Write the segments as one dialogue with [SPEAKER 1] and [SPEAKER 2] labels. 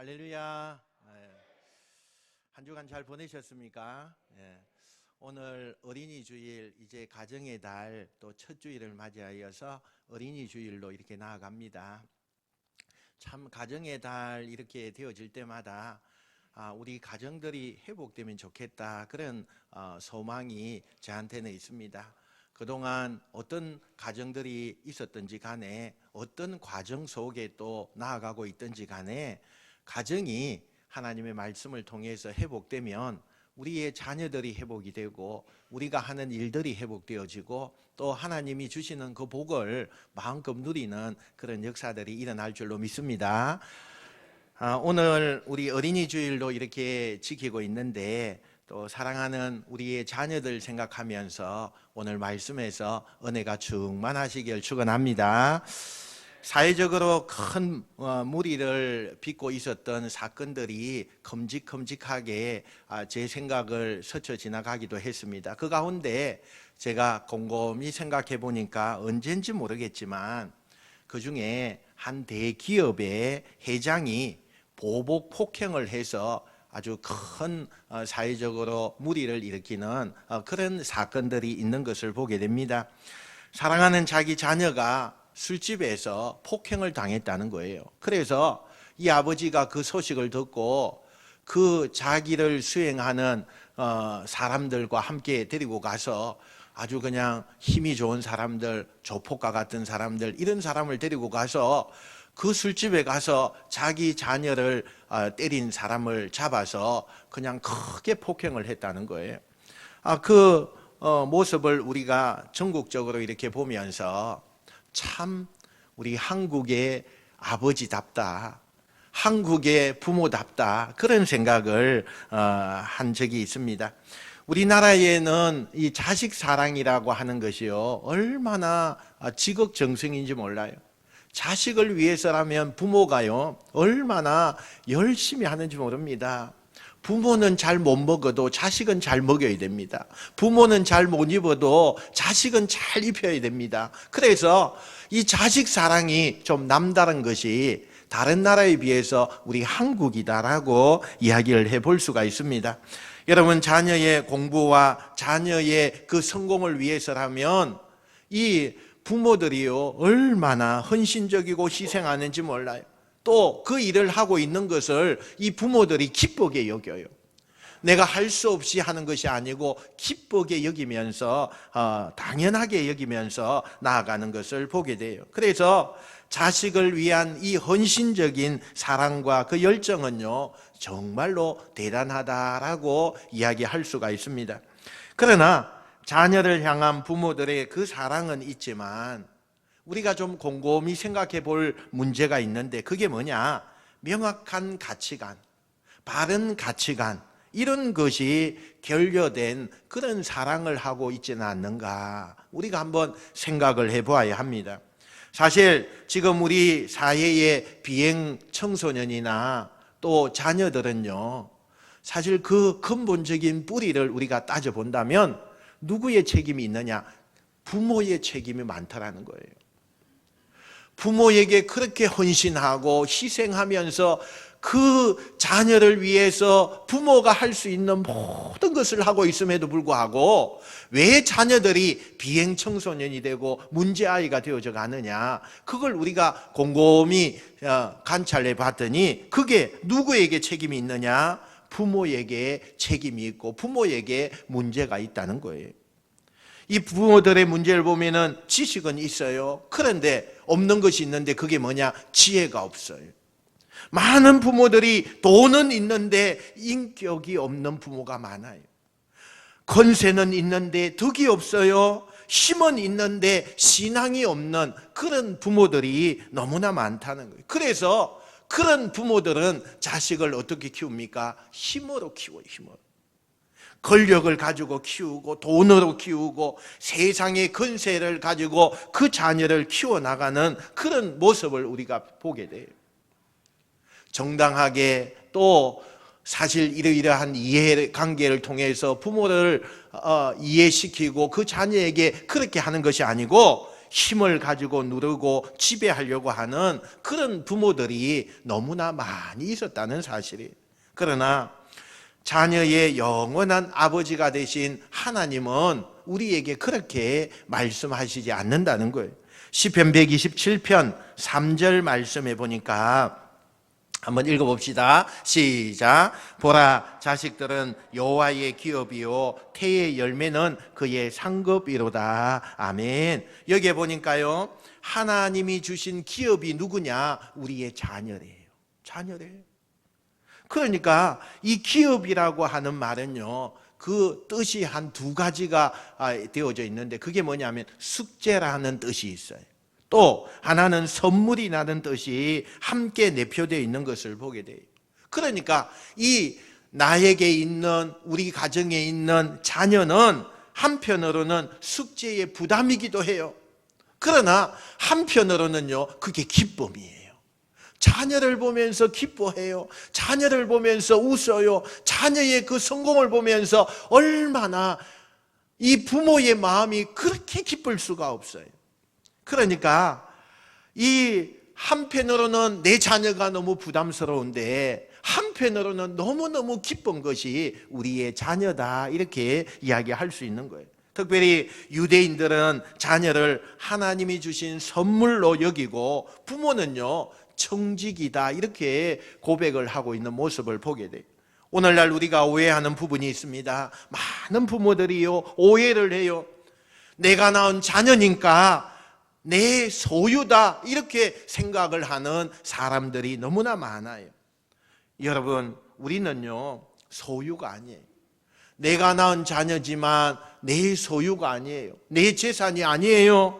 [SPEAKER 1] 할렐루야. 한 주간 잘 보내셨습니까? 오늘 어린이 주일, 이제 가정의 달 또 첫 주일을 맞이하여서 어린이 주일로 이렇게 나아갑니다. 참 가정의 달 이렇게 되어질 때마다 우리 가정들이 회복되면 좋겠다, 그런 소망이 저한테는 있습니다. 그동안 어떤 가정들이 있었든지 간에, 어떤 과정 속에 또 나아가고 있든지 간에, 가정이 하나님의 말씀을 통해서 회복되면 우리의 자녀들이 회복이 되고, 우리가 하는 일들이 회복되어지고, 또 하나님이 주시는 그 복을 마음껏 누리는 그런 역사들이 일어날 줄로 믿습니다. 오늘 우리 어린이 주일로 이렇게 지키고 있는데, 또 사랑하는 우리의 자녀들 생각하면서 오늘 말씀에서 은혜가 충만하시길 축원합니다. 사회적으로 큰 무리를 빚고 있었던 사건들이 큼직큼직하게 제 생각을 스쳐 지나가기도 했습니다. 그 가운데 제가 곰곰이 생각해 보니까 언젠지 모르겠지만, 그 중에 한 대기업의 회장이 보복 폭행을 해서 아주 큰 사회적으로 무리를 일으키는 그런 사건들이 있는 것을 보게 됩니다. 사랑하는 자기 자녀가 술집에서 폭행을 당했다는 거예요. 그래서 이 아버지가 그 소식을 듣고 그 자기를 수행하는 사람들과 함께 데리고 가서, 아주 그냥 힘이 좋은 사람들, 조폭과 같은 사람들, 이런 사람을 데리고 가서 그 술집에 가서 자기 자녀를 때린 사람을 잡아서 그냥 크게 폭행을 했다는 거예요. 그 모습을 우리가 전국적으로 이렇게 보면서 참 우리 한국의 아버지답다, 한국의 부모답다, 그런 생각을 한 적이 있습니다. 우리나라에는 이 자식 사랑이라고 하는 것이요, 얼마나 지극정성인지 몰라요. 자식을 위해서라면 부모가요, 얼마나 열심히 하는지 모릅니다. 부모는 잘 못 먹어도 자식은 잘 먹여야 됩니다. 부모는 잘 못 입어도 자식은 잘 입혀야 됩니다. 그래서 이 자식 사랑이 좀 남다른 것이 다른 나라에 비해서 우리 한국이다라고 이야기를 해볼 수가 있습니다. 여러분, 자녀의 공부와 자녀의 그 성공을 위해서라면 이 부모들이요, 얼마나 헌신적이고 희생하는지 몰라요. 또 그 일을 하고 있는 것을 이 부모들이 기쁘게 여겨요. 내가 할 수 없이 하는 것이 아니고 기쁘게 여기면서 당연하게 여기면서 나아가는 것을 보게 돼요. 그래서 자식을 위한 이 헌신적인 사랑과 그 열정은요, 정말로 대단하다라고 이야기할 수가 있습니다. 그러나 자녀를 향한 부모들의 그 사랑은 있지만, 우리가 좀 곰곰이 생각해 볼 문제가 있는데, 그게 뭐냐? 명확한 가치관, 바른 가치관, 이런 것이 결여된 그런 사랑을 하고 있지는 않는가, 우리가 한번 생각을 해보아야 합니다. 사실 지금 우리 사회의 비행 청소년이나 또 자녀들은요, 사실 그 근본적인 뿌리를 우리가 따져본다면 누구의 책임이 있느냐? 부모의 책임이 많다라는 거예요. 부모에게 그렇게 헌신하고 희생하면서 그 자녀를 위해서 부모가 할 수 있는 모든 것을 하고 있음에도 불구하고 왜 자녀들이 비행 청소년이 되고 문제아이가 되어져 가느냐, 그걸 우리가 곰곰이 관찰해 봤더니 그게 누구에게 책임이 있느냐? 부모에게 책임이 있고 부모에게 문제가 있다는 거예요. 이 부모들의 문제를 보면은 지식은 있어요. 그런데 없는 것이 있는데, 그게 뭐냐? 지혜가 없어요. 많은 부모들이 돈은 있는데 인격이 없는 부모가 많아요. 권세는 있는데 덕이 없어요. 힘은 있는데 신앙이 없는 그런 부모들이 너무나 많다는 거예요. 그래서 그런 부모들은 자식을 어떻게 키웁니까? 힘으로 키워요. 힘으로. 권력을 가지고 키우고 돈으로 키우고 세상의 권세를 가지고 그 자녀를 키워나가는 그런 모습을 우리가 보게 돼요. 정당하게, 또 사실 이러이러한 이해관계를 통해서 부모를 이해시키고 그 자녀에게 그렇게 하는 것이 아니고, 힘을 가지고 누르고 지배하려고 하는 그런 부모들이 너무나 많이 있었다는 사실이에요. 그러나 자녀의 영원한 아버지가 되신 하나님은 우리에게 그렇게 말씀하시지 않는다는 거예요. 시편 127편 3절 말씀해 보니까 한번 읽어봅시다. 시작. 보라, 자식들은 여호와의 기업이요 태의 열매는 그의 상급이로다. 아멘. 여기에 보니까요, 하나님이 주신 기업이 누구냐? 우리의 자녀래요. 자녀래요. 그러니까 이 기업이라고 하는 말은요, 그 뜻이 한 두 가지가 되어져 있는데, 그게 뭐냐면 숙제라는 뜻이 있어요. 또 하나는 선물이라는 뜻이 함께 내표되어 있는 것을 보게 돼요. 그러니까 이 나에게 있는, 우리 가정에 있는 자녀는 한편으로는 숙제의 부담이기도 해요. 그러나 한편으로는요, 그게 기쁨이에요. 자녀를 보면서 기뻐해요. 자녀를 보면서 웃어요. 자녀의 그 성공을 보면서 얼마나 이 부모의 마음이 그렇게 기쁠 수가 없어요. 그러니까 이 한편으로는 내 자녀가 너무 부담스러운데 한편으로는 너무너무 기쁜 것이 우리의 자녀다, 이렇게 이야기할 수 있는 거예요. 특별히 유대인들은 자녀를 하나님이 주신 선물로 여기고 부모는요 청직이다, 이렇게 고백을 하고 있는 모습을 보게 돼요. 오늘날 우리가 오해하는 부분이 있습니다. 많은 부모들이요 오해를 해요. 내가 낳은 자녀니까 내 소유다, 이렇게 생각을 하는 사람들이 너무나 많아요. 여러분, 우리는요 소유가 아니에요. 내가 낳은 자녀지만 내 소유가 아니에요. 내 재산이 아니에요.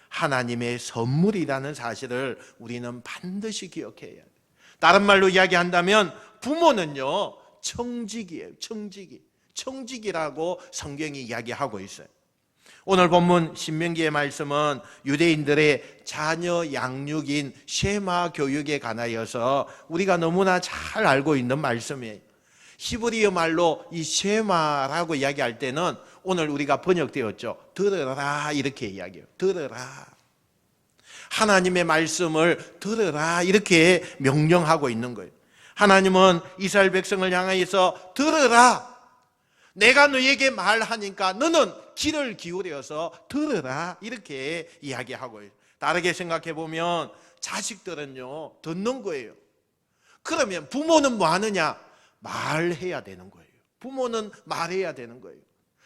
[SPEAKER 1] 하나님의 선물이라는 사실을 우리는 반드시 기억해야 돼요. 다른 말로 이야기한다면 부모는요 청직이에요. 청직이라고 성경이 이야기하고 있어요. 오늘 본문 신명기의 말씀은 유대인들의 자녀 양육인 쉐마 교육에 관하여서 우리가 너무나 잘 알고 있는 말씀이에요. 히브리어 말로 이 쉐마라고 이야기할 때는 오늘 우리가 번역되었죠. 들으라, 이렇게 이야기해요. 들으라. 하나님의 말씀을 들으라, 이렇게 명령하고 있는 거예요. 하나님은 이스라엘 백성을 향하여서 들으라. 내가 너에게 말하니까 너는 귀를 기울여서 들으라, 이렇게 이야기하고 있어요. 다르게 생각해 보면 자식들은요 듣는 거예요. 그러면 부모는 뭐 하느냐? 말해야 되는 거예요. 부모는 말해야 되는 거예요.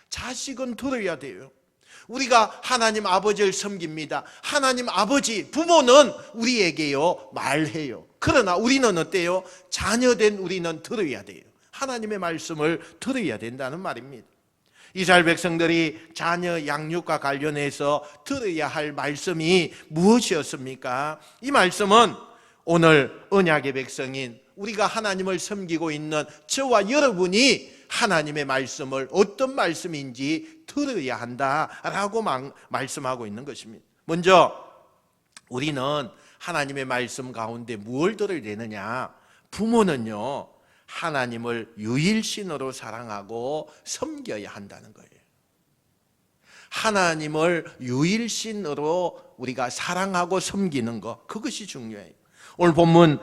[SPEAKER 1] 자식은 들어야 돼요. 우리가 하나님 아버지를 섬깁니다. 하나님 아버지, 부모는 우리에게요 말해요. 그러나 우리는 어때요? 자녀된 우리는 들어야 돼요. 하나님의 말씀을 들어야 된다는 말입니다. 이스라엘 백성들이 자녀 양육과 관련해서 들어야 할 말씀이 무엇이었습니까? 이 말씀은 오늘 언약의 백성인 우리가 하나님을 섬기고 있는 저와 여러분이 하나님의 말씀을 어떤 말씀인지 들어야 한다라고 말씀하고 있는 것입니다. 먼저 우리는 하나님의 말씀 가운데 무엇을 들어야 되느냐? 부모는요 하나님을 유일신으로 사랑하고 섬겨야 한다는 거예요. 하나님을 유일신으로 우리가 사랑하고 섬기는 것, 그것이 중요해요. 오늘 본문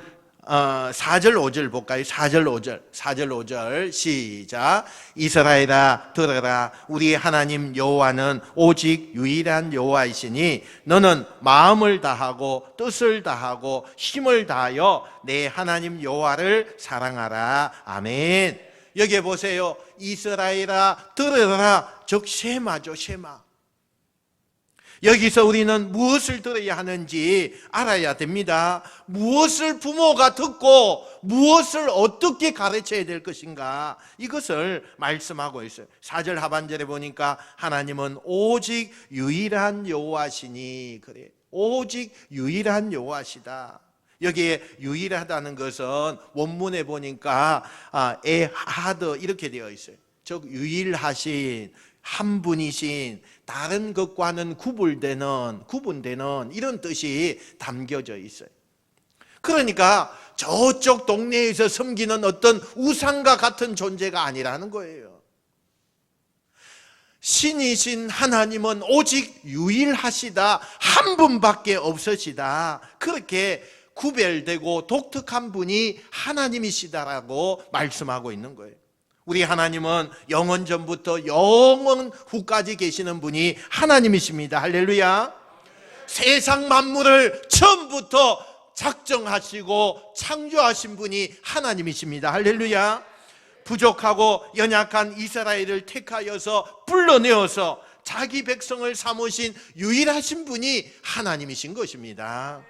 [SPEAKER 1] 4절 5절 볼까요? 4절 5절 시작. 이스라엘아 들으라, 우리 하나님 여호와는 오직 유일한 여호와이시니 너는 마음을 다하고 뜻을 다하고 힘을 다하여 내 하나님 여호와를 사랑하라. 아멘. 여기에 보세요. 이스라엘아 들으라, 즉 쉐마죠. 쉐마. 여기서 우리는 무엇을 들어야 하는지 알아야 됩니다. 무엇을 부모가 듣고 무엇을 어떻게 가르쳐야 될 것인가, 이것을 말씀하고 있어요. 4절 하반절에 보니까 하나님은 오직 유일한 여호와시니, 그래, 오직 유일한 여호와시다. 여기에 유일하다는 것은 원문에 보니까 에하드 이렇게 되어 있어요. 즉 유일하신, 한 분이신, 다른 것과는 구분되는 이런 뜻이 담겨져 있어요. 그러니까 저쪽 동네에서 섬기는 어떤 우상과 같은 존재가 아니라는 거예요. 신이신 하나님은 오직 유일하시다, 한 분밖에 없으시다, 그렇게 구별되고 독특한 분이 하나님이시다라고 말씀하고 있는 거예요. 우리 하나님은 영원 전부터 영원 후까지 계시는 분이 하나님이십니다. 할렐루야. 세상 만물을 처음부터 작정하시고 창조하신 분이 하나님이십니다. 할렐루야. 부족하고 연약한 이스라엘을 택하여서 불러내어서 자기 백성을 삼으신 유일하신 분이 하나님이신 것입니다.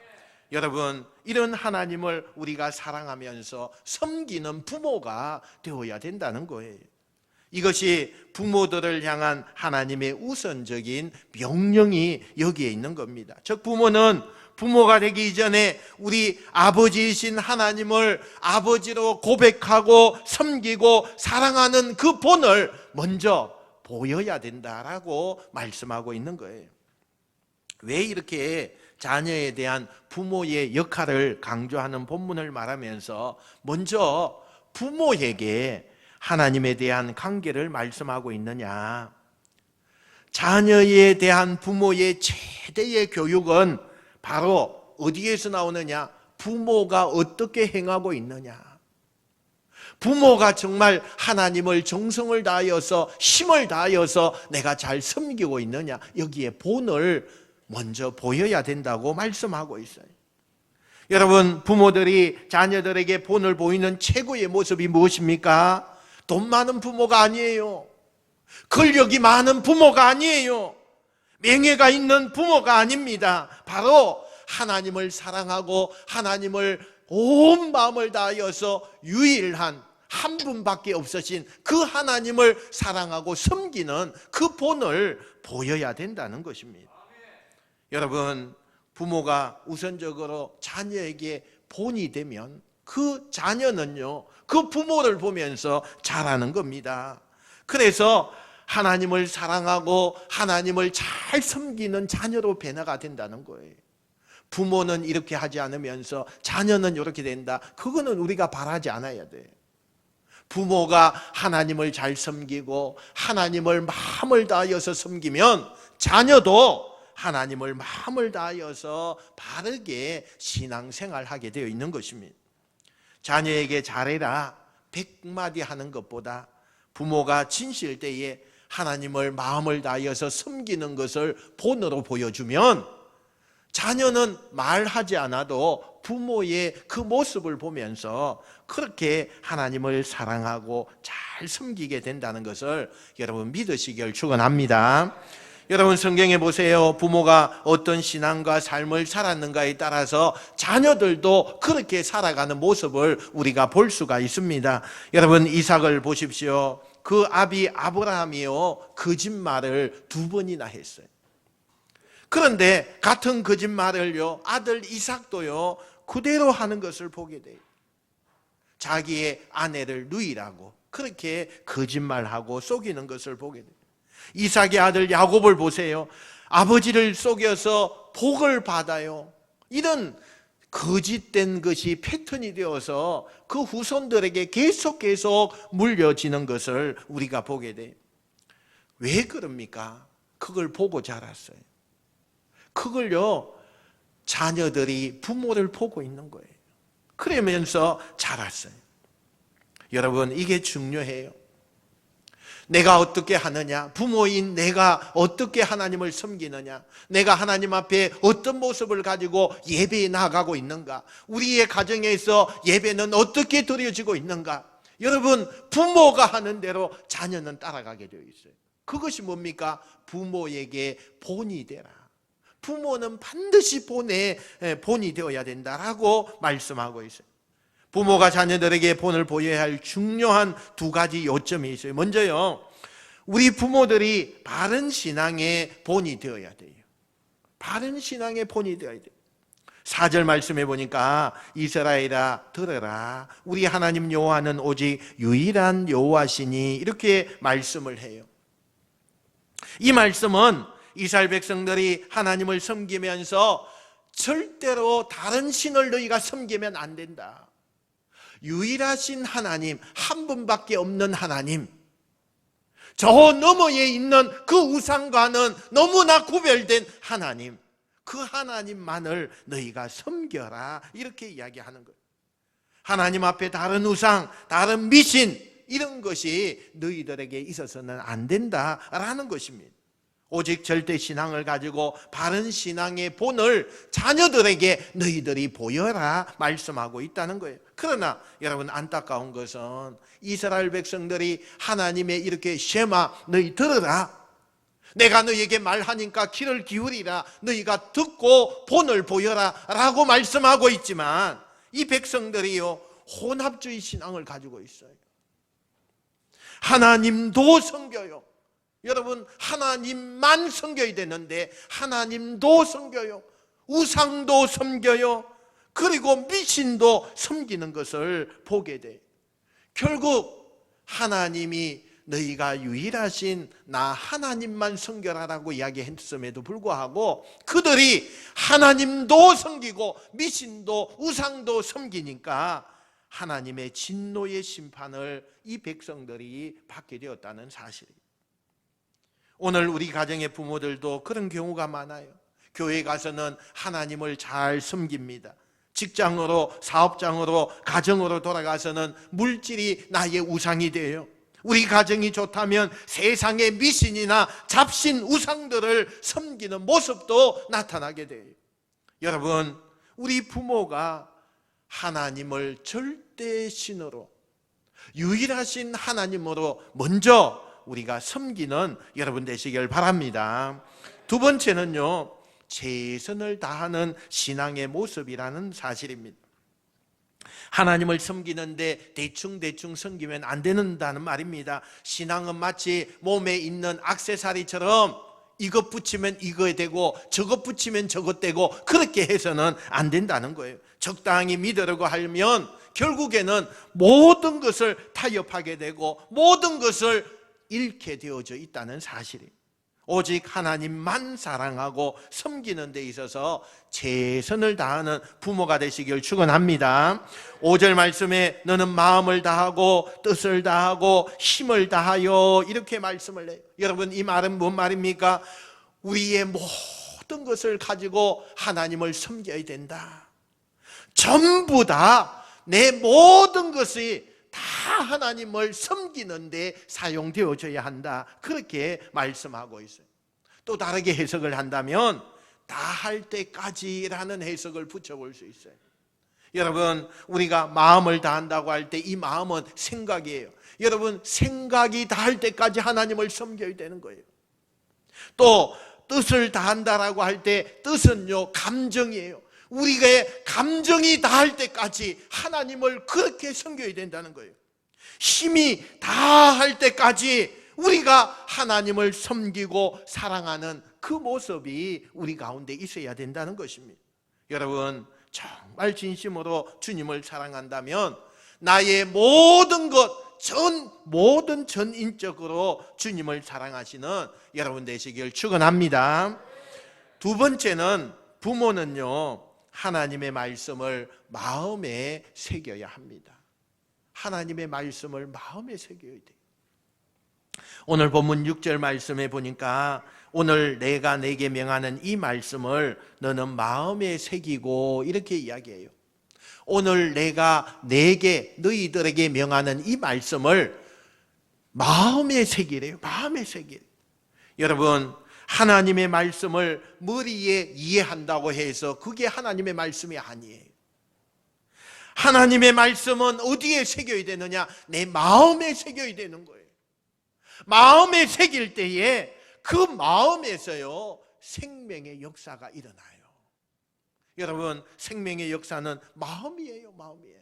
[SPEAKER 1] 여러분, 이런 하나님을 우리가 사랑하면서 섬기는 부모가 되어야 된다는 거예요. 이것이 부모들을 향한 하나님의 우선적인 명령이 여기에 있는 겁니다. 즉, 부모는 부모가 되기 이전에 우리 아버지이신 하나님을 아버지로 고백하고 섬기고 사랑하는 그 본을 먼저 보여야 된다라고 말씀하고 있는 거예요. 왜 이렇게 자녀에 대한 부모의 역할을 강조하는 본문을 말하면서 먼저 부모에게 하나님에 대한 관계를 말씀하고 있느냐? 자녀에 대한 부모의 최대의 교육은 바로 어디에서 나오느냐? 부모가 어떻게 행하고 있느냐? 부모가 정말 하나님을 정성을 다하여서 힘을 다하여서 내가 잘 섬기고 있느냐? 여기에 본을 먼저 보여야 된다고 말씀하고 있어요. 여러분, 부모들이 자녀들에게 본을 보이는 최고의 모습이 무엇입니까? 돈 많은 부모가 아니에요. 권력이 많은 부모가 아니에요. 명예가 있는 부모가 아닙니다. 바로 하나님을 사랑하고 하나님을 온 마음을 다하여서 유일한 한 분밖에 없으신 그 하나님을 사랑하고 섬기는 그 본을 보여야 된다는 것입니다. 여러분, 부모가 우선적으로 자녀에게 본이 되면 그 자녀는요, 그 부모를 보면서 자라는 겁니다. 그래서 하나님을 사랑하고 하나님을 잘 섬기는 자녀로 변화가 된다는 거예요. 부모는 이렇게 하지 않으면서 자녀는 이렇게 된다, 그거는 우리가 바라지 않아야 돼요. 부모가 하나님을 잘 섬기고 하나님을 마음을 다하여서 섬기면 자녀도 하나님을 마음을 다하여서 바르게 신앙생활하게 되어 있는 것입니다. 자녀에게 잘해라 100마디 하는 것보다 부모가 진실 때에 하나님을 마음을 다하여서 섬기는 것을 본으로 보여주면 자녀는 말하지 않아도 부모의 그 모습을 보면서 그렇게 하나님을 사랑하고 잘 섬기게 된다는 것을 여러분 믿으시길 축원합니다. 여러분, 성경에 보세요. 부모가 어떤 신앙과 삶을 살았는가에 따라서 자녀들도 그렇게 살아가는 모습을 우리가 볼 수가 있습니다. 여러분, 이삭을 보십시오. 그 아비 아브라함이요, 거짓말을 2번이나 했어요. 그런데 같은 거짓말을요, 아들 이삭도요 그대로 하는 것을 보게 돼요. 자기의 아내를 누이라고 그렇게 거짓말하고 속이는 것을 보게 돼요. 이삭의 아들 야곱을 보세요. 아버지를 속여서 복을 받아요. 이런 거짓된 것이 패턴이 되어서 그 후손들에게 계속 물려지는 것을 우리가 보게 돼요. 왜 그럽니까? 그걸 보고 자랐어요. 그걸요, 자녀들이 부모를 보고 있는 거예요. 그러면서 자랐어요. 여러분, 이게 중요해요. 내가 어떻게 하느냐, 부모인 내가 어떻게 하나님을 섬기느냐, 내가 하나님 앞에 어떤 모습을 가지고 예배에 나아가고 있는가, 우리의 가정에서 예배는 어떻게 드려지고 있는가. 여러분, 부모가 하는 대로 자녀는 따라가게 되어 있어요. 그것이 뭡니까? 부모에게 본이 되라. 부모는 반드시 본이 되어야 된다라고 말씀하고 있어요. 부모가 자녀들에게 본을 보여야 할 중요한 2가지 요점이 있어요. 먼저요, 우리 부모들이 바른 신앙의 본이 되어야 돼요. 바른 신앙의 본이 되어야 돼요. 4절 말씀해 보니까 이스라엘아 들으라, 우리 하나님 여호와는 오직 유일한 여호와시니, 이렇게 말씀을 해요. 이 말씀은 이스라엘 백성들이 하나님을 섬기면서 절대로 다른 신을 너희가 섬기면 안 된다. 유일하신 하나님, 한 분밖에 없는 하나님, 저 너머에 있는 그 우상과는 너무나 구별된 하나님, 그 하나님만을 너희가 섬겨라, 이렇게 이야기하는 거예요. 하나님 앞에 다른 우상, 다른 미신, 이런 것이 너희들에게 있어서는 안 된다라는 것입니다. 오직 절대 신앙을 가지고 바른 신앙의 본을 자녀들에게 너희들이 보여라 말씀하고 있다는 거예요. 그러나 여러분, 안타까운 것은 이스라엘 백성들이 하나님의 이렇게 쉐마, 너희 들으라, 내가 너희에게 말하니까 귀를 기울이라, 너희가 듣고 본을 보여라 라고 말씀하고 있지만, 이 백성들이요, 혼합주의 신앙을 가지고 있어요. 하나님도 섬겨요. 여러분, 하나님만 섬겨야 되는데 하나님도 섬겨요, 우상도 섬겨요, 그리고 미신도 섬기는 것을 보게 돼요. 결국 하나님이 너희가 유일하신 나 하나님만 섬겨라라고 이야기했음에도 불구하고 그들이 하나님도 섬기고 미신도 우상도 섬기니까 하나님의 진노의 심판을 이 백성들이 받게 되었다는 사실입니다. 오늘 우리 가정의 부모들도 그런 경우가 많아요. 교회 가서는 하나님을 잘 섬깁니다. 직장으로, 사업장으로, 가정으로 돌아가서는 물질이 나의 우상이 돼요. 우리 가정이 좋다면 세상의 미신이나 잡신 우상들을 섬기는 모습도 나타나게 돼요. 여러분, 우리 부모가 하나님을 절대 신으로, 유일하신 하나님으로 먼저 우리가 섬기는 여러분 되시길 바랍니다. 두 번째는요, 최선을 다하는 신앙의 모습이라는 사실입니다. 하나님을 섬기는데 대충 섬기면 안 된다는 말입니다. 신앙은 마치 몸에 있는 액세서리처럼 이것 붙이면 이거 되고 저것 붙이면 저것 되고 그렇게 해서는 안 된다는 거예요. 적당히 믿으려고 하면 결국에는 모든 것을 타협하게 되고 모든 것을 잃게 되어져 있다는 사실이에요. 오직 하나님만 사랑하고 섬기는 데 있어서 최선을 다하는 부모가 되시길 축원합니다. 5절 말씀에 너는 마음을 다하고 뜻을 다하고 힘을 다하여, 이렇게 말씀을 해요. 여러분, 이 말은 뭔 말입니까? 우리의 모든 것을 가지고 하나님을 섬겨야 된다. 전부 다 내 모든 것이 다 하나님을 섬기는 데 사용되어져야 한다, 그렇게 말씀하고 있어요. 또 다르게 해석을 한다면 다 할 때까지라는 해석을 붙여볼 수 있어요. 여러분, 우리가 마음을 다한다고 할 때 이 마음은 생각이에요. 여러분, 생각이 다할 때까지 하나님을 섬겨야 되는 거예요. 또 뜻을 다한다라고 할 때 뜻은요, 감정이에요. 우리가 감정이 다할 때까지 하나님을 그렇게 섬겨야 된다는 거예요. 힘이 다할 때까지 우리가 하나님을 섬기고 사랑하는 그 모습이 우리 가운데 있어야 된다는 것입니다. 여러분, 정말 진심으로 주님을 사랑한다면 나의 모든 것, 모든 전인적으로 주님을 사랑하시는 여러분 되시길 축원합니다. 두 번째는, 부모는요, 하나님의 말씀을 마음에 새겨야 합니다. 하나님의 말씀을 마음에 새겨야 돼요. 오늘 본문 6절 말씀에 보니까 오늘 내가 내게 명하는 이 말씀을 너는 마음에 새기고, 이렇게 이야기해요. 오늘 내가 내게, 너희들에게 명하는 이 말씀을 마음에 새기래요. 마음에 새기래요. 여러분, 하나님의 말씀을 머리에 이해한다고 해서 그게 하나님의 말씀이 아니에요. 하나님의 말씀은 어디에 새겨야 되느냐? 내 마음에 새겨야 되는 거예요. 마음에 새길 때에 그 마음에서요, 생명의 역사가 일어나요. 여러분, 생명의 역사는 마음이에요. 마음이에요.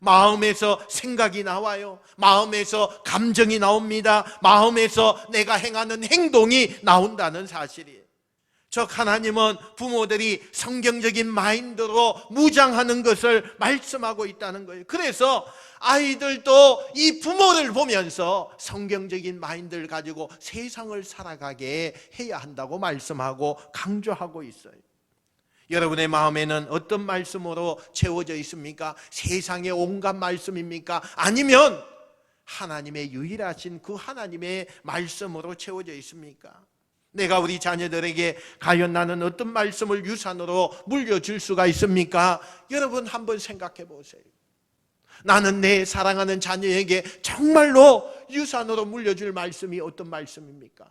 [SPEAKER 1] 마음에서 생각이 나와요. 마음에서 감정이 나옵니다. 마음에서 내가 행하는 행동이 나온다는 사실이에요. 즉, 하나님은 부모들이 성경적인 마인드로 무장하는 것을 말씀하고 있다는 거예요. 그래서 아이들도 이 부모를 보면서 성경적인 마인드를 가지고 세상을 살아가게 해야 한다고 말씀하고 강조하고 있어요. 여러분의 마음에는 어떤 말씀으로 채워져 있습니까? 세상의 온갖 말씀입니까? 아니면 하나님의 유일하신 그 하나님의 말씀으로 채워져 있습니까? 내가 우리 자녀들에게 과연 나는 어떤 말씀을 유산으로 물려줄 수가 있습니까? 여러분 한번 생각해 보세요. 나는 내 사랑하는 자녀에게 정말로 유산으로 물려줄 말씀이 어떤 말씀입니까?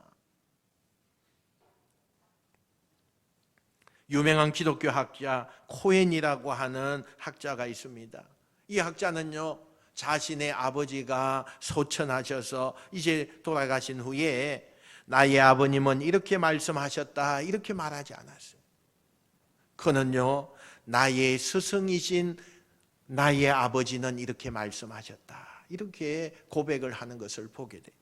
[SPEAKER 1] 유명한 기독교 학자 코엔이라고 하는 학자가 있습니다. 이 학자는요, 자신의 아버지가 소천하셔서 이제 돌아가신 후에 나의 아버님은 이렇게 말씀하셨다, 이렇게 말하지 않았어요. 그는요, 나의 스승이신 나의 아버지는 이렇게 말씀하셨다, 이렇게 고백을 하는 것을 보게 돼요.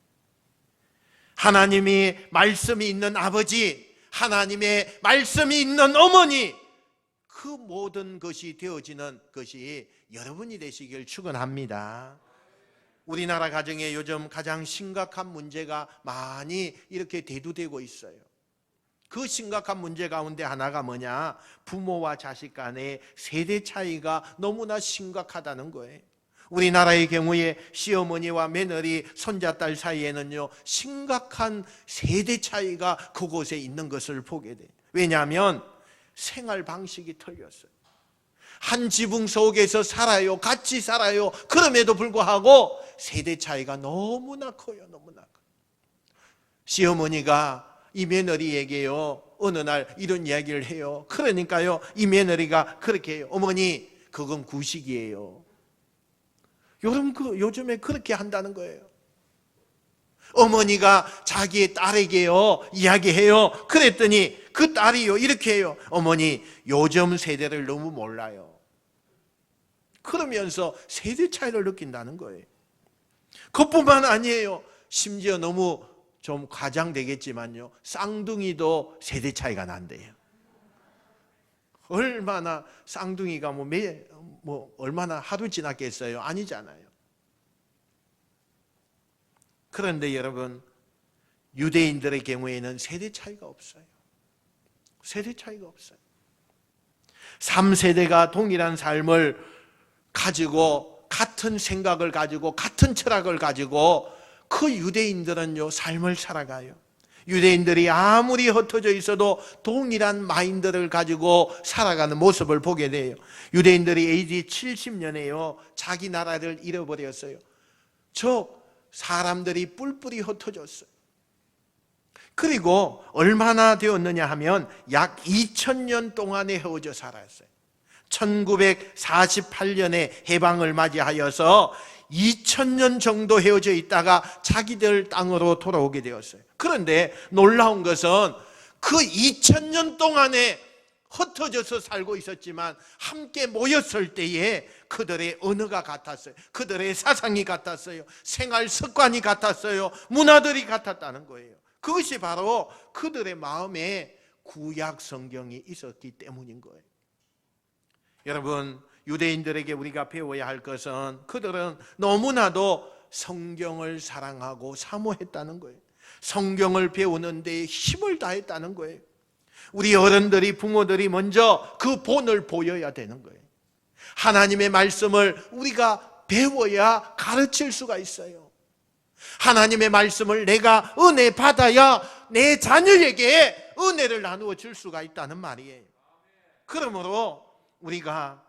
[SPEAKER 1] 하나님이 말씀이 있는 아버지, 하나님의 말씀이 있는 어머니, 그 모든 것이 되어지는 것이 여러분이 되시길 축원합니다. 우리나라 가정에 요즘 가장 심각한 문제가 많이 이렇게 대두되고 있어요. 그 심각한 문제 가운데 하나가 뭐냐? 부모와 자식 간의 세대 차이가 너무나 심각하다는 거예요. 우리나라의 경우에 시어머니와 며느리, 손자딸 사이에는요, 심각한 세대 차이가 그곳에 있는 것을 보게 돼요. 왜냐하면 생활 방식이 틀렸어요. 한 지붕 속에서 살아요. 같이 살아요. 그럼에도 불구하고 세대 차이가 너무나 커요. 너무나 커요. 시어머니가 이 며느리에게요, 어느 날 이런 이야기를 해요. 그러니까요, 이 며느리가 그렇게 해요. 어머니, 그건 구식이에요. 요즘에 그렇게 한다는 거예요. 어머니가 자기의 딸에게요, 이야기해요. 그랬더니 그 딸이요, 이렇게 해요. 어머니, 요즘 세대를 너무 몰라요. 그러면서 세대 차이를 느낀다는 거예요. 그것뿐만 아니에요. 심지어 너무 좀 과장되겠지만요, 쌍둥이도 세대 차이가 난대요. 얼마나 쌍둥이가 얼마나 하루 지났겠어요? 아니잖아요. 그런데 여러분, 유대인들의 경우에는 세대 차이가 없어요. 세대 차이가 없어요. 3세대가 동일한 삶을 가지고, 같은 생각을 가지고, 같은 철학을 가지고 그 유대인들은요, 삶을 살아가요. 유대인들이 아무리 흩어져 있어도 동일한 마인드를 가지고 살아가는 모습을 보게 돼요. 유대인들이 AD 70년에요, 자기 나라를 잃어버렸어요. 사람들이 뿔뿔이 흩어졌어요. 그리고 얼마나 되었느냐 하면 약 2000년 동안에 헤어져 살았어요. 1948년에 해방을 맞이하여서 2000년 정도 헤어져 있다가 자기들 땅으로 돌아오게 되었어요. 그런데 놀라운 것은 그 2000년 동안에 흩어져서 살고 있었지만 함께 모였을 때에 그들의 언어가 같았어요. 그들의 사상이 같았어요. 생활 습관이 같았어요. 문화들이 같았다는 거예요. 그것이 바로 그들의 마음에 구약 성경이 있었기 때문인 거예요. 여러분, 유대인들에게 우리가 배워야 할 것은 그들은 너무나도 성경을 사랑하고 사모했다는 거예요. 성경을 배우는 데 힘을 다했다는 거예요. 우리 어른들이, 부모들이 먼저 그 본을 보여야 되는 거예요. 하나님의 말씀을 우리가 배워야 가르칠 수가 있어요. 하나님의 말씀을 내가 은혜 받아야 내 자녀에게 은혜를 나누어 줄 수가 있다는 말이에요. 그러므로 우리가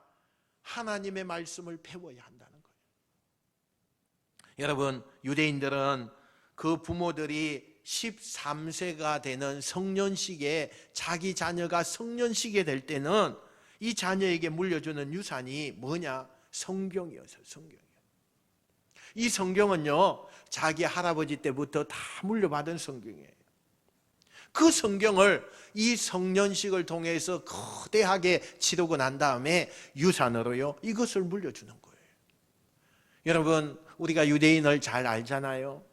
[SPEAKER 1] 하나님의 말씀을 배워야 한다는 거예요. 여러분, 유대인들은 그 부모들이 13세가 되는 성년식에, 자기 자녀가 성년식이 될 때는 이 자녀에게 물려주는 유산이 뭐냐? 성경이었어요. 성경이요. 이 성경은요, 자기 할아버지 때부터 다 물려받은 성경이에요. 그 성경을 이 성년식을 통해서 거대하게 치르고 난 다음에 유산으로요, 이것을 물려주는 거예요. 여러분, 우리가 유대인을 잘 알잖아요.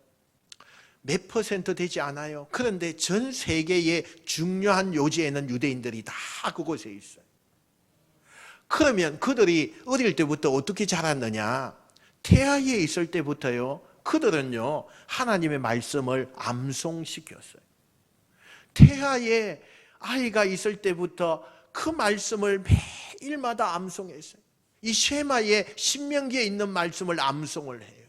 [SPEAKER 1] 몇 퍼센트 되지 않아요. 그런데 전 세계의 중요한 요지에는 유대인들이 다 그곳에 있어요. 그러면 그들이 어릴 때부터 어떻게 자랐느냐? 태아에 있을 때부터요, 그들은요, 하나님의 말씀을 암송시켰어요. 태아에 아이가 있을 때부터 그 말씀을 매일마다 암송했어요. 이 쉐마의 신명기에 있는 말씀을 암송을 해요.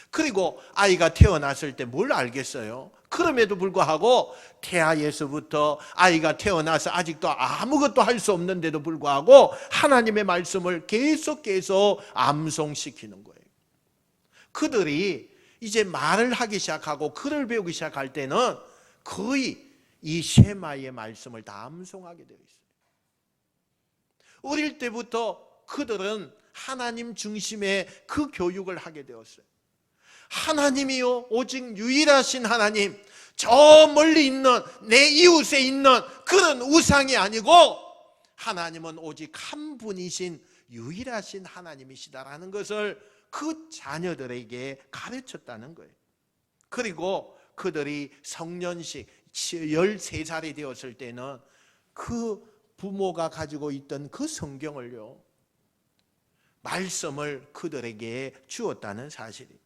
[SPEAKER 1] 그리고 아이가 태어났을 때 뭘 알겠어요? 그럼에도 불구하고 태아에서부터 아이가 태어나서 아직도 아무것도 할 수 없는데도 불구하고 하나님의 말씀을 계속 암송시키는 거예요. 그들이 이제 말을 하기 시작하고 글을 배우기 시작할 때는 거의 이 쉐마의 말씀을 다 암송하게 되어 있어요. 어릴 때부터 그들은 하나님 중심의 그 교육을 하게 되었어요. 하나님이요 오직 유일하신 하나님, 저 멀리 있는 내 이웃에 있는 그런 우상이 아니고 하나님은 오직 한 분이신 유일하신 하나님이시다라는 것을 그 자녀들에게 가르쳤다는 거예요. 그리고 그들이 성년식 13살이 되었을 때는 그 부모가 가지고 있던 그 성경을요, 말씀을 그들에게 주었다는 사실이에요.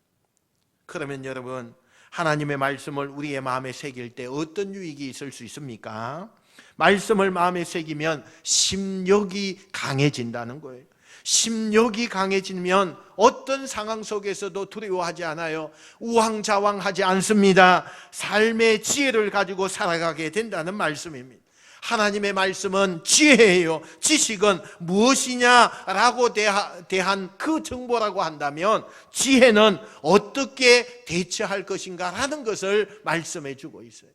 [SPEAKER 1] 그러면 여러분, 하나님의 말씀을 우리의 마음에 새길 때 어떤 유익이 있을 수 있습니까? 말씀을 마음에 새기면 심력이 강해진다는 거예요. 심력이 강해지면 어떤 상황 속에서도 두려워하지 않아요. 우왕좌왕하지 않습니다. 삶의 지혜를 가지고 살아가게 된다는 말씀입니다. 하나님의 말씀은 지혜예요. 지식은 무엇이냐라고 대한 그 정보라고 한다면 지혜는 어떻게 대처할 것인가라는 것을 말씀해 주고 있어요.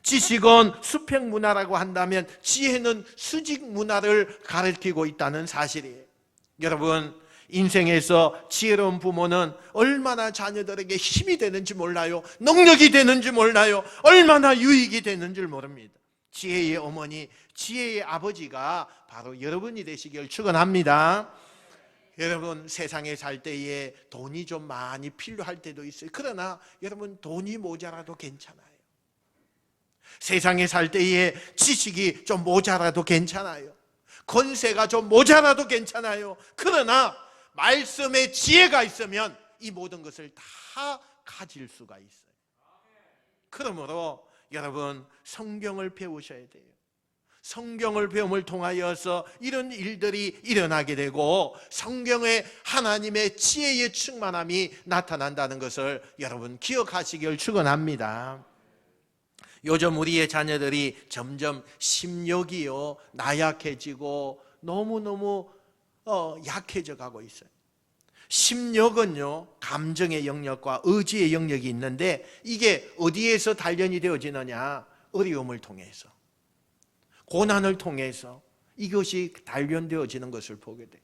[SPEAKER 1] 지식은 수평 문화라고 한다면 지혜는 수직 문화를 가르치고 있다는 사실이에요. 여러분, 인생에서 지혜로운 부모는 얼마나 자녀들에게 힘이 되는지 몰라요. 능력이 되는지 몰라요. 얼마나 유익이 되는지 모릅니다. 지혜의 어머니, 지혜의 아버지가 바로 여러분이 되시길 축원합니다. 여러분, 세상에 살 때에 돈이 좀 많이 필요할 때도 있어요. 그러나 여러분, 돈이 모자라도 괜찮아요. 세상에 살 때에 지식이 좀 모자라도 괜찮아요. 권세가 좀 모자라도 괜찮아요. 그러나 말씀에 지혜가 있으면 이 모든 것을 다 가질 수가 있어요. 그러므로 여러분, 성경을 배우셔야 돼요. 성경을 배움을 통하여서 이런 일들이 일어나게 되고 성경에 하나님의 지혜의 충만함이 나타난다는 것을 여러분 기억하시길 축원합니다. 요즘 우리의 자녀들이 점점 심력이요 나약해지고 너무너무 약해져 가고 있어요. 심력은요, 감정의 영역과 의지의 영역이 있는데 이게 어디에서 단련이 되어지느냐? 어려움을 통해서, 고난을 통해서 이것이 단련되어지는 것을 보게 돼요.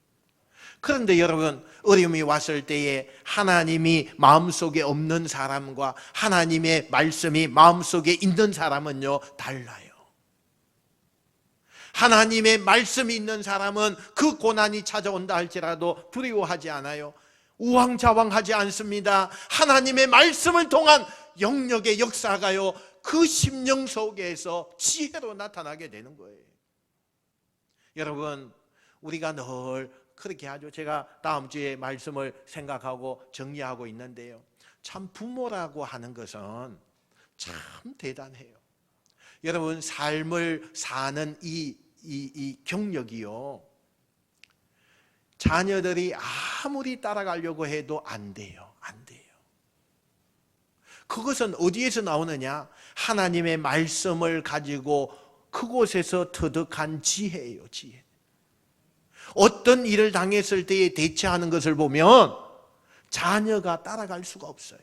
[SPEAKER 1] 그런데 여러분, 어려움이 왔을 때에 하나님이 마음속에 없는 사람과 하나님의 말씀이 마음속에 있는 사람은요, 달라요. 하나님의 말씀이 있는 사람은 그 고난이 찾아온다 할지라도 두려워하지 않아요. 우왕좌왕하지 않습니다. 하나님의 말씀을 통한 영역의 역사가요, 그 심령 속에서 지혜로 나타나게 되는 거예요. 여러분, 우리가 늘 그렇게 하죠. 제가 다음 주에 말씀을 생각하고 정리하고 있는데요, 참 부모라고 하는 것은 참 대단해요. 여러분, 삶을 사는 이 경력이요, 자녀들이 아무리 따라가려고 해도 안 돼요. 안 돼요. 그것은 어디에서 나오느냐? 하나님의 말씀을 가지고 그곳에서 터득한 지혜예요. 지혜. 어떤 일을 당했을 때에 대처하는 것을 보면 자녀가 따라갈 수가 없어요.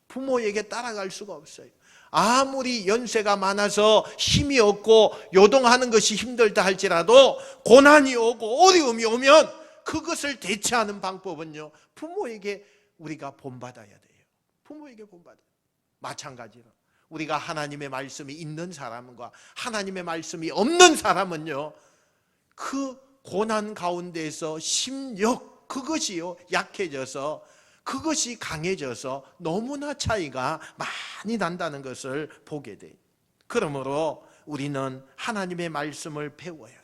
[SPEAKER 1] 부모에게 따라갈 수가 없어요. 아무리 연세가 많아서 힘이 없고 요동하는 것이 힘들다 할지라도 고난이 오고 어려움이 오면 그것을 대처하는 방법은요, 부모에게 우리가 본받아야 돼요. 부모에게 본받아요. 마찬가지로 우리가 하나님의 말씀이 있는 사람과 하나님의 말씀이 없는 사람은요, 그 고난 가운데서 심력, 그것이요 약해져서 그것이 강해져서 너무나 차이가 많이 난다는 것을 보게 돼요. 그러므로 우리는 하나님의 말씀을 배워야 돼요.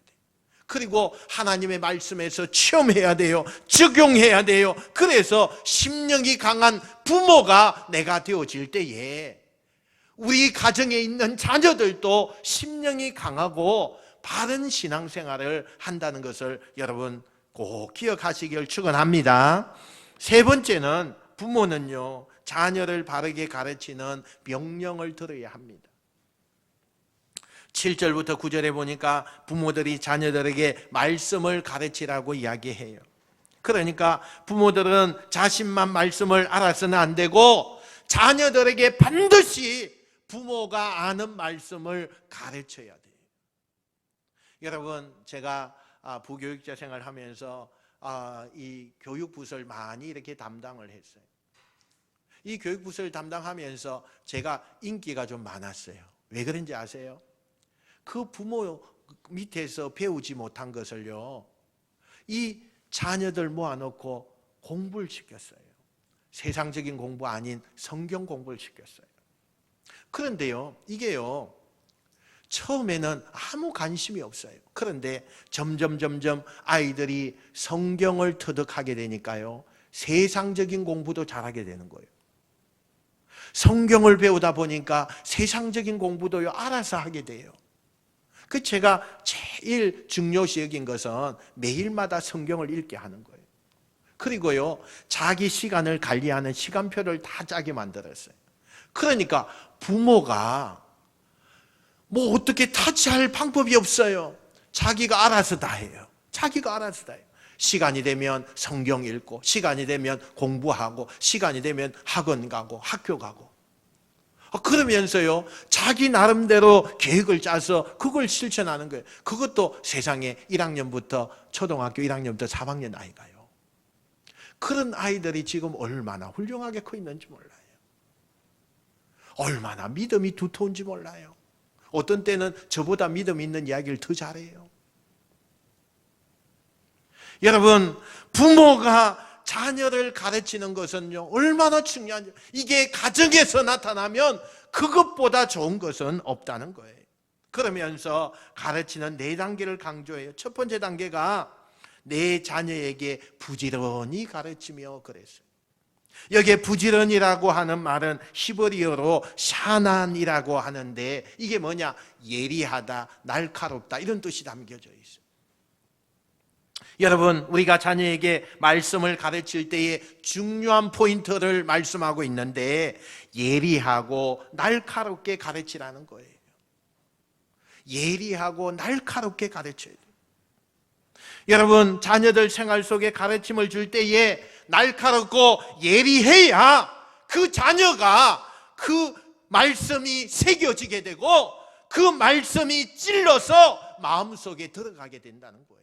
[SPEAKER 1] 그리고 하나님의 말씀에서 체험해야 돼요. 적용해야 돼요. 그래서 심령이 강한 부모가 내가 되어질 때에 우리 가정에 있는 자녀들도 심령이 강하고 바른 신앙생활을 한다는 것을 여러분 꼭 기억하시길 축원합니다. 세 번째는 부모는요, 자녀를 바르게 가르치는 명령을 들어야 합니다. 7절부터 9절에 보니까 부모들이 자녀들에게 말씀을 가르치라고 이야기해요. 그러니까 부모들은 자신만 말씀을 알아서는 안 되고 자녀들에게 반드시 부모가 아는 말씀을 가르쳐야 돼요. 여러분, 제가 부교육자 생활하면서 이 교육부서를 많이 이렇게 담당을 했어요. 이 교육부서를 담당하면서 제가 인기가 좀 많았어요. 왜 그런지 아세요? 그 부모 밑에서 배우지 못한 것을요, 이 자녀들 모아놓고 공부를 시켰어요. 세상적인 공부 아닌 성경 공부를 시켰어요. 그런데요, 이게요, 처음에는 아무 관심이 없어요. 그런데 점점 아이들이 성경을 터득하게 되니까요, 세상적인 공부도 잘하게 되는 거예요. 성경을 배우다 보니까 세상적인 공부도요, 알아서 하게 돼요. 그 제가 제일 중요시 여긴 것은 매일마다 성경을 읽게 하는 거예요. 그리고요, 자기 시간을 관리하는 시간표를 다 짜게 만들었어요. 그러니까 부모가 뭐 어떻게 타치할 방법이 없어요. 자기가 알아서 다 해요. 자기가 알아서 다 해요. 시간이 되면 성경 읽고, 시간이 되면 공부하고, 시간이 되면 학원 가고, 학교 가고. 그러면서요, 자기 나름대로 계획을 짜서 그걸 실천하는 거예요. 그것도 세상에 1학년부터 초등학교 1학년부터 4학년 아이가요. 그런 아이들이 지금 얼마나 훌륭하게 커 있는지 몰라요. 얼마나 믿음이 두터운지 몰라요. 어떤 때는 저보다 믿음 있는 이야기를 더 잘해요. 여러분, 부모가 자녀를 가르치는 것은요, 얼마나 중요한지. 이게 가정에서 나타나면 그것보다 좋은 것은 없다는 거예요. 그러면서 가르치는 4단계를 강조해요. 첫 번째 단계가 내 자녀에게 부지런히 가르치며 그랬어요. 여기에 부지런이라고 하는 말은 히브리어로 샤난이라고 하는데, 이게 뭐냐? 예리하다, 날카롭다, 이런 뜻이 담겨져 있어요. 여러분, 우리가 자녀에게 말씀을 가르칠 때에 중요한 포인트를 말씀하고 있는데, 예리하고 날카롭게 가르치라는 거예요. 예리하고 날카롭게 가르쳐야 돼요. 여러분, 자녀들 생활 속에 가르침을 줄 때에 날카롭고 예리해야 그 자녀가 그 말씀이 새겨지게 되고 그 말씀이 찔러서 마음속에 들어가게 된다는 거예요.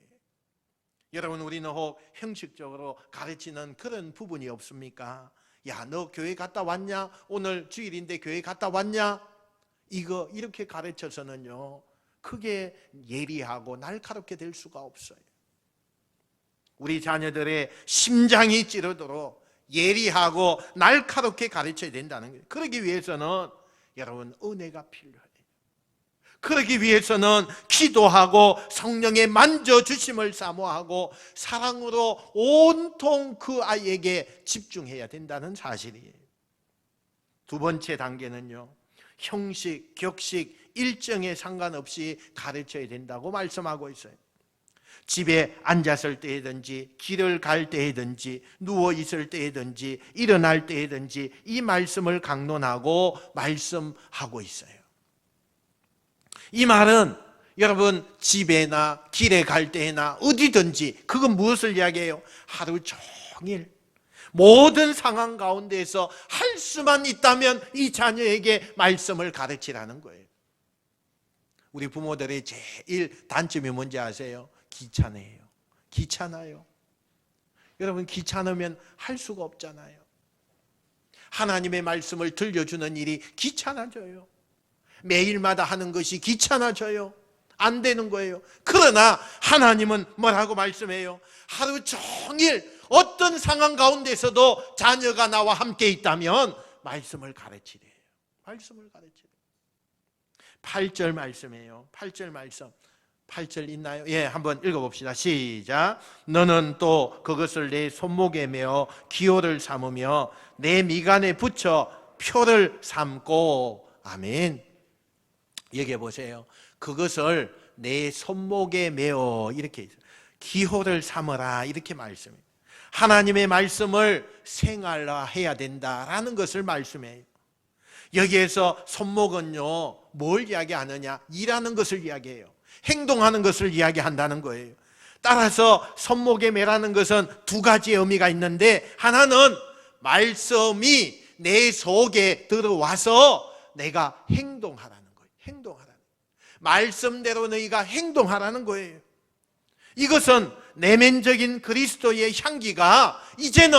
[SPEAKER 1] 여러분, 우리는 혹 형식적으로 가르치는 그런 부분이 없습니까? 야, 너 교회 갔다 왔냐? 오늘 주일인데 교회 갔다 왔냐? 이거 이렇게 가르쳐서는요, 크게 예리하고 날카롭게 될 수가 없어요. 우리 자녀들의 심장이 찌르도록 예리하고 날카롭게 가르쳐야 된다는 거예요. 그러기 위해서는 여러분, 은혜가 필요해요. 그러기 위해서는 기도하고 성령의 만져주심을 사모하고 사랑으로 온통 그 아이에게 집중해야 된다는 사실이에요. 두 번째 단계는요, 형식, 격식, 일정에 상관없이 가르쳐야 된다고 말씀하고 있어요. 집에 앉았을 때든지 길을 갈 때든지 누워 있을 때든지 일어날 때든지 이 말씀을 강론하고 말씀하고 있어요. 이 말은 여러분, 집에나 길에 갈 때나 어디든지, 그건 무엇을 이야기해요? 하루 종일 모든 상황 가운데에서 할 수만 있다면 이 자녀에게 말씀을 가르치라는 거예요. 우리 부모들의 제일 단점이 뭔지 아세요? 귀찮아요. 귀찮아요. 여러분, 귀찮으면 할 수가 없잖아요. 하나님의 말씀을 들려주는 일이 귀찮아져요. 매일마다 하는 것이 귀찮아져요. 안 되는 거예요. 그러나 하나님은 뭐라고 말씀해요? 하루 종일 어떤 상황 가운데서도 자녀가 나와 함께 있다면 말씀을 가르치래요. 말씀을 가르치래요. 8절 말씀이에요. 8절 말씀. 8절 있나요? 예, 한번 읽어봅시다. 시작. 너는 또 그것을 내 손목에 메어 기호를 삼으며 내 미간에 붙여 표를 삼고. 아멘. 얘기해 보세요. 그것을 내 손목에 메어, 이렇게 기호를 삼으라, 이렇게 말씀해요. 하나님의 말씀을 생활화해야 된다라는 것을 말씀해요. 여기에서 손목은요, 뭘 이야기하느냐? 일하는 것을 이야기해요. 행동하는 것을 이야기한다는 거예요. 따라서 손목에 매라는 것은 두 가지의 의미가 있는데, 하나는 말씀이 내 속에 들어와서 내가 행동하라는 거예요. 행동하라는 거예요. 말씀대로 너희가 행동하라는 거예요. 이것은 내면적인 그리스도의 향기가 이제는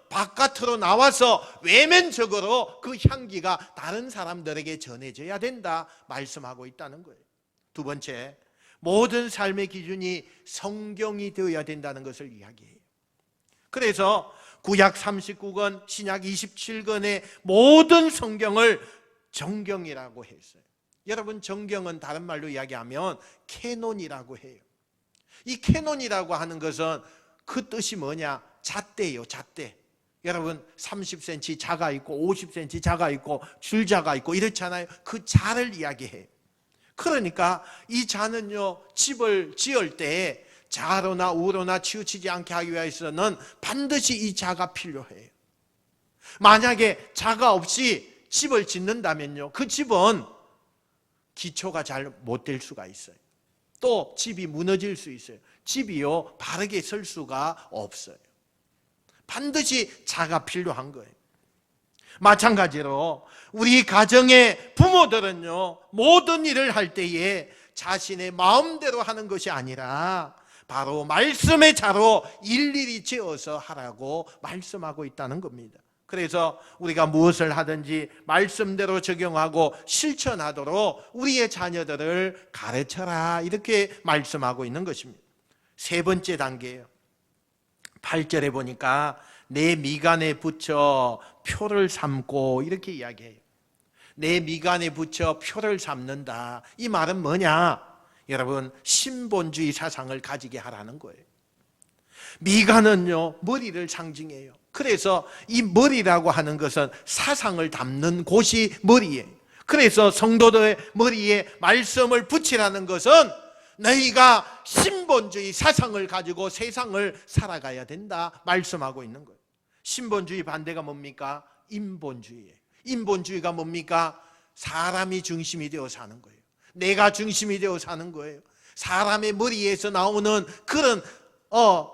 [SPEAKER 1] 바깥으로 나와서 외면적으로 그 향기가 다른 사람들에게 전해져야 된다 말씀하고 있다는 거예요. 두 번째, 모든 삶의 기준이 성경이 되어야 된다는 것을 이야기해요. 그래서 구약 39권, 신약 27권의 모든 성경을 정경이라고 했어요. 여러분, 정경은 다른 말로 이야기하면 캐논이라고 해요. 이 캐논이라고 하는 것은 그 뜻이 뭐냐? 잣대예요, 잣대. 여러분, 30cm 자가 있고 50cm 자가 있고 줄자가 있고 이렇잖아요. 그 자를 이야기해요. 그러니까 이 자는요, 집을 지을 때 좌로나 우로나 치우치지 않게 하기 위해서는 반드시 이 자가 필요해요. 만약에 자가 없이 집을 짓는다면요, 그 집은 기초가 잘 못 될 수가 있어요. 또 집이 무너질 수 있어요. 집이요, 바르게 설 수가 없어요. 반드시 자가 필요한 거예요. 마찬가지로 우리 가정의 부모들은요, 모든 일을 할 때에 자신의 마음대로 하는 것이 아니라 바로 말씀의 자로 일일이 지어서 하라고 말씀하고 있다는 겁니다. 그래서 우리가 무엇을 하든지 말씀대로 적용하고 실천하도록 우리의 자녀들을 가르쳐라, 이렇게 말씀하고 있는 것입니다. 세 번째 단계예요. 8절에 보니까 내 미간에 붙여 표를 삼고, 이렇게 이야기해요. 내 미간에 붙여 표를 삼는다. 이 말은 뭐냐? 여러분, 신본주의 사상을 가지게 하라는 거예요. 미간은요, 머리를 상징해요. 그래서 이 머리라고 하는 것은 사상을 담는 곳이 머리예요. 그래서 성도들의 머리에 말씀을 붙이라는 것은 너희가 신본주의 사상을 가지고 세상을 살아가야 된다 말씀하고 있는 거예요. 신본주의 반대가 뭡니까? 인본주의예요. 인본주의가 뭡니까? 사람이 중심이 되어 사는 거예요. 내가 중심이 되어 사는 거예요. 사람의 머리에서 나오는 그런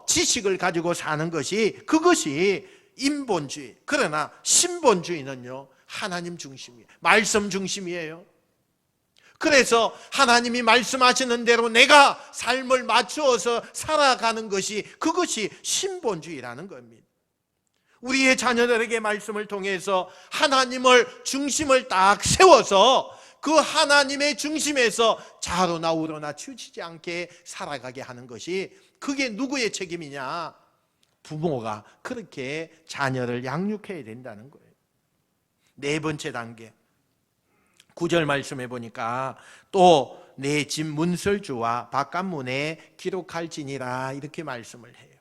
[SPEAKER 1] 지식을 가지고 사는 것이, 그것이 인본주의. 그러나 신본주의는요, 하나님 중심이에요. 말씀 중심이에요. 그래서 하나님이 말씀하시는 대로 내가 삶을 맞추어서 살아가는 것이, 그것이 신본주의라는 겁니다. 우리의 자녀들에게 말씀을 통해서 하나님을 중심을 딱 세워서 그 하나님의 중심에서 좌로나 우로나 치우치지 않게 살아가게 하는 것이, 그게 누구의 책임이냐? 부모가 그렇게 자녀를 양육해야 된다는 거예요. 네 번째 단계, 9절 말씀해 보니까 또 내 집 문설주와 바깥문에 기록할지니라, 이렇게 말씀을 해요.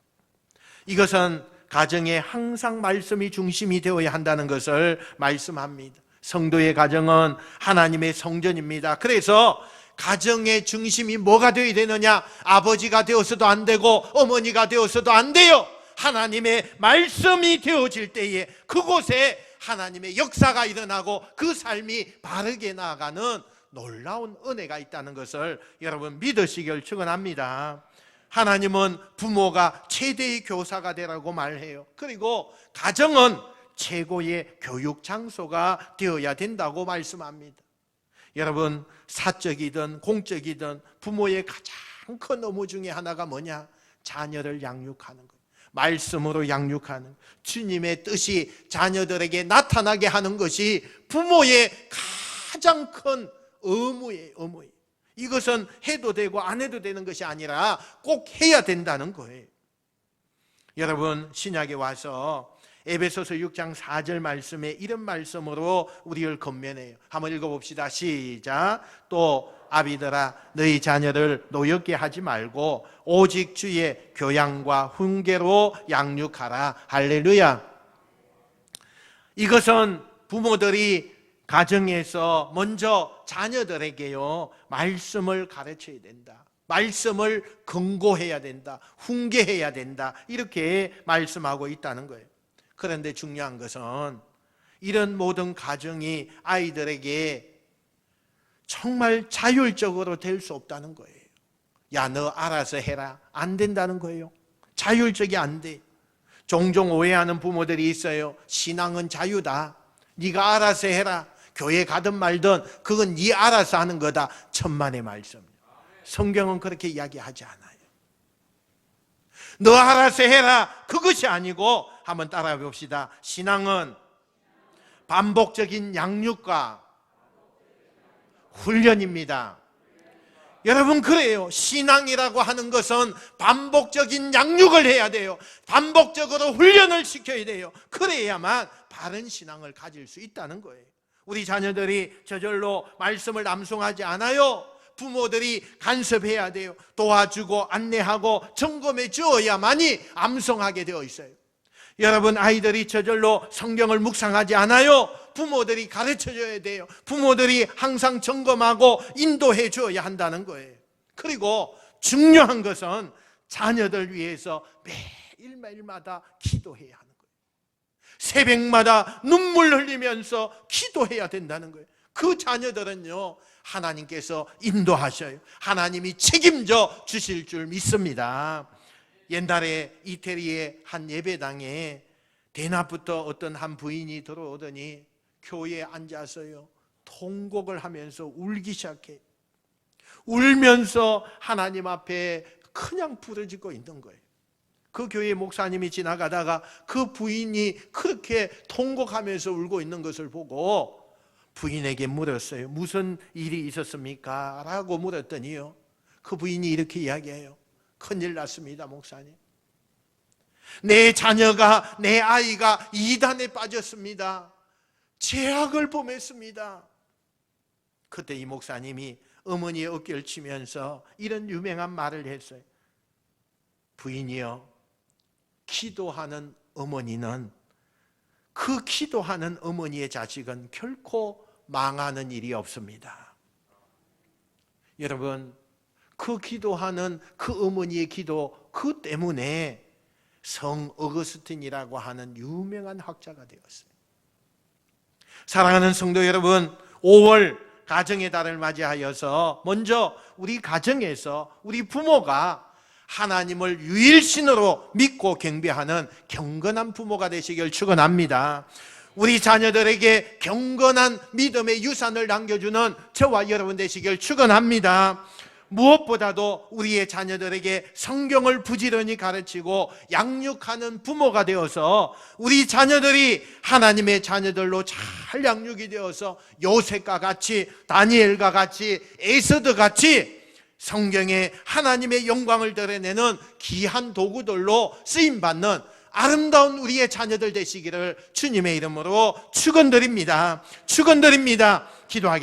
[SPEAKER 1] 이것은 가정에 항상 말씀이 중심이 되어야 한다는 것을 말씀합니다. 성도의 가정은 하나님의 성전입니다. 그래서 가정의 중심이 뭐가 되어야 되느냐? 아버지가 되어서도 안 되고 어머니가 되어서도 안 돼요. 하나님의 말씀이 되어질 때에 그곳에 하나님의 역사가 일어나고 그 삶이 바르게 나아가는 놀라운 은혜가 있다는 것을 여러분 믿으시길 축원합니다. 하나님은 부모가 최대의 교사가 되라고 말해요. 그리고 가정은 최고의 교육 장소가 되어야 된다고 말씀합니다. 여러분, 사적이든 공적이든 부모의 가장 큰 업무 중에 하나가 뭐냐? 자녀를 양육하는 것, 말씀으로 양육하는, 주님의 뜻이 자녀들에게 나타나게 하는 것이 부모의 가장 큰 의무예요. 이것은 해도 되고 안 해도 되는 것이 아니라 꼭 해야 된다는 거예요. 여러분, 신약에 와서 에베소서 6장 4절 말씀에 이런 말씀으로 우리를 건면해요. 한번 읽어봅시다. 시작. 또 아비들아, 너희 자녀를 노엽게 하지 말고 오직 주의 교양과 훈계로 양육하라. 할렐루야. 이것은 부모들이 가정에서 먼저 자녀들에게요, 말씀을 가르쳐야 된다. 말씀을 권고해야 된다, 훈계해야 된다, 이렇게 말씀하고 있다는 거예요. 그런데 중요한 것은 이런 모든 가정이 아이들에게 정말 자율적으로 될 수 없다는 거예요. 야, 너 알아서 해라, 안 된다는 거예요. 자율적이 안 돼. 종종 오해하는 부모들이 있어요. 신앙은 자유다, 네가 알아서 해라, 교회 가든 말든 그건 네 알아서 하는 거다. 천만의 말씀. 성경은 그렇게 이야기하지 않아요. 너 알아서 해라, 그것이 아니고, 한번 따라해 봅시다. 신앙은 반복적인 양육과 훈련입니다. 여러분, 그래요. 신앙이라고 하는 것은 반복적인 양육을 해야 돼요. 반복적으로 훈련을 시켜야 돼요. 그래야만 바른 신앙을 가질 수 있다는 거예요. 우리 자녀들이 저절로 말씀을 암송하지 않아요. 부모들이 간섭해야 돼요. 도와주고 안내하고 점검해 주어야만이 암송하게 되어 있어요. 여러분, 아이들이 저절로 성경을 묵상하지 않아요. 부모들이 가르쳐줘야 돼요. 부모들이 항상 점검하고 인도해 줘야 한다는 거예요. 그리고 중요한 것은 자녀들 위해서 매일매일마다 기도해야 하는 거예요. 새벽마다 눈물 흘리면서 기도해야 된다는 거예요. 그 자녀들은요, 하나님께서 인도하셔요. 하나님이 책임져 주실 줄 믿습니다. 옛날에 이태리의 한 예배당에 대낮부터 어떤 한 부인이 들어오더니 교회에 앉아서요, 통곡을 하면서 울기 시작해. 울면서 하나님 앞에 그냥 부르짖고 있는 거예요. 그 교회 목사님이 지나가다가 그 부인이 그렇게 통곡하면서 울고 있는 것을 보고 부인에게 물었어요. 무슨 일이 있었습니까? 라고 물었더니요, 그 부인이 이렇게 이야기해요. 큰일 났습니다, 목사님. 내 자녀가, 내 아이가 이단에 빠졌습니다. 죄악을 범했습니다. 그때 이 목사님이 어머니의 어깨를 치면서 이런 유명한 말을 했어요. 부인이여, 기도하는 어머니는, 그 기도하는 어머니의 자식은 결코 망하는 일이 없습니다. 여러분, 그 기도하는 그 어머니의 기도, 그 때문에 성 어거스틴이라고 하는 유명한 학자가 되었어요. 사랑하는 성도 여러분, 5월 가정의 달을 맞이하여서 먼저 우리 가정에서 우리 부모가 하나님을 유일신으로 믿고 경배하는 경건한 부모가 되시길 축원합니다. 우리 자녀들에게 경건한 믿음의 유산을 남겨주는 저와 여러분 되시길 축원합니다. 무엇보다도 우리의 자녀들에게 성경을 부지런히 가르치고 양육하는 부모가 되어서 우리 자녀들이 하나님의 자녀들로 잘 양육이 되어서 요셉과 같이, 다니엘과 같이, 에스더 같이 성경에 하나님의 영광을 드러내는 귀한 도구들로 쓰임받는 아름다운 우리의 자녀들 되시기를 주님의 이름으로 축원드립니다. 축원드립니다. 기도하겠습니다.